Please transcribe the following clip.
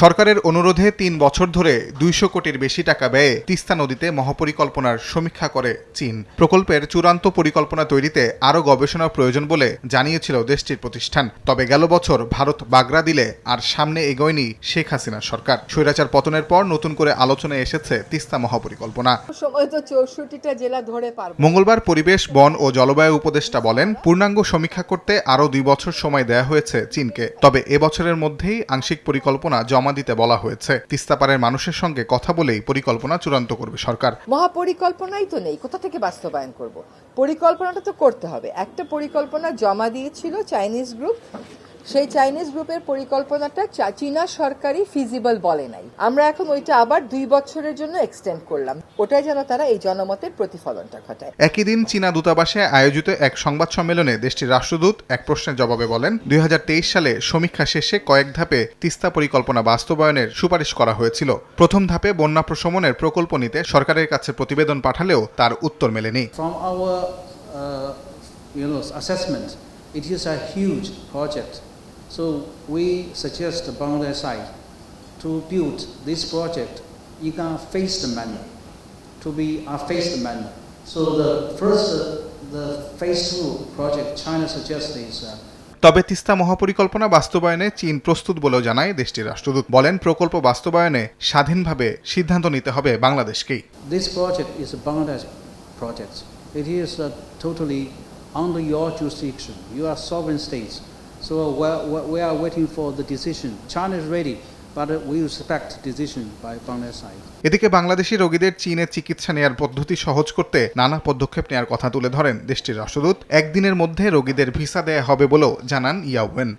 সরকারের অনুরোধে ৩ বছর ধরে ২০০ কোটির বেশি টাকা ব্যয়ে তিস্তা নদীতে মহাপরিকল্পনার সমীক্ষা করে চীন। প্রকল্পের চূড়ান্ত পরিকল্পনা তৈরিতে আরও গবেষণার প্রয়োজন বলে জানিয়েছিল দেশটির প্রতিষ্ঠান। তবে গেল বছর ভারত বাগড়া দিলে আর সামনে এগোয়নি শেখ হাসিনার সরকার। স্বৈরাচার পতনের পর নতুন করে আলোচনায় এসেছে তিস্তা মহাপরিকল্পনা। মঙ্গলবার পরিবেশ, বন ও জলবায়ু উপদেষ্টা বলেন, পূর্ণাঙ্গ সমীক্ষা করতে আরও ২ বছর সময় দেয়া হয়েছে চীনকে। তবে এবছরের মধ্যেই আংশিক পরিকল্পনা জমা দিতে বলা হয়েছে। তিস্তাপাড়ের মানুষের সঙ্গে কথা বলেই পরিকল্পনা চূড়ান্ত করবে সরকার। মহাপরিকল্পনাই তো নেই, কোথা থেকে বাস্তবায়ন করব? পরিকল্পনাটা তো করতে হবে। একটা পরিকল্পনা জমা দিয়েছিল চাইনিজ গ্রুপ, সেই চাইনিজ গ্রুপের পরিকল্পনাটা চীনা সরকারই ফিজিবল বলে নাই। আমরা এখন ওইটা আবার ২ বছরের জন্য এক্সটেন্ড করলাম, ওটাই যেন তারা এই জনমতের প্রতিফলনটা ঘটায়। একই দিন চীনা দূতাবাসে আয়োজিত এক সংবাদ সম্মেলনে দেশটির রাষ্ট্রদূত এক প্রশ্নের জবাবে বলেন, ২০২৩ সালে সমীক্ষা শেষে কয়েক ধাপে তিস্তা পরিকল্পনা বাস্তবায়নের সুপারিশ করা হয়েছিল। প্রথম ধাপে বন্যা প্রশমনের প্রকল্প নিতে সরকারের কাছে প্রতিবেদন পাঠালেও তার উত্তর মেলেনি। It is a huge project, so we suggest Bangladesh side to build this project in a phased manner, to be a phased manner. So the phase 2 project China suggests is তবে তিস্তা মহাপরিকল্পনা বাস্তবায়নে চীন প্রস্তুত বলেও জানায় দেশটির রাষ্ট্রদূত। বলেন, প্রকল্প বাস্তবায়নে স্বাধীনভাবে সিদ্ধান্ত নিতে হবে বাংলাদেশকেই। This project is a Bangladesh project. It is totally under your jurisdiction. You are sovereign states. So we are waiting for the decision. China is ready, but we respect decision by Bangladesh side. এদিকে বাংলাদেশি রোগীদের চীনে চিকিৎসা নেয়ার পদ্ধতি সহজ করতে নানা পদক্ষেপ নেয়ার কথা তুলে ধরেন দেশটির রাষ্ট্রদূত। একদিনের মধ্যে রোগীদের ভিসা দেয়া হবে বলেও জানান ইয়াওয়েন।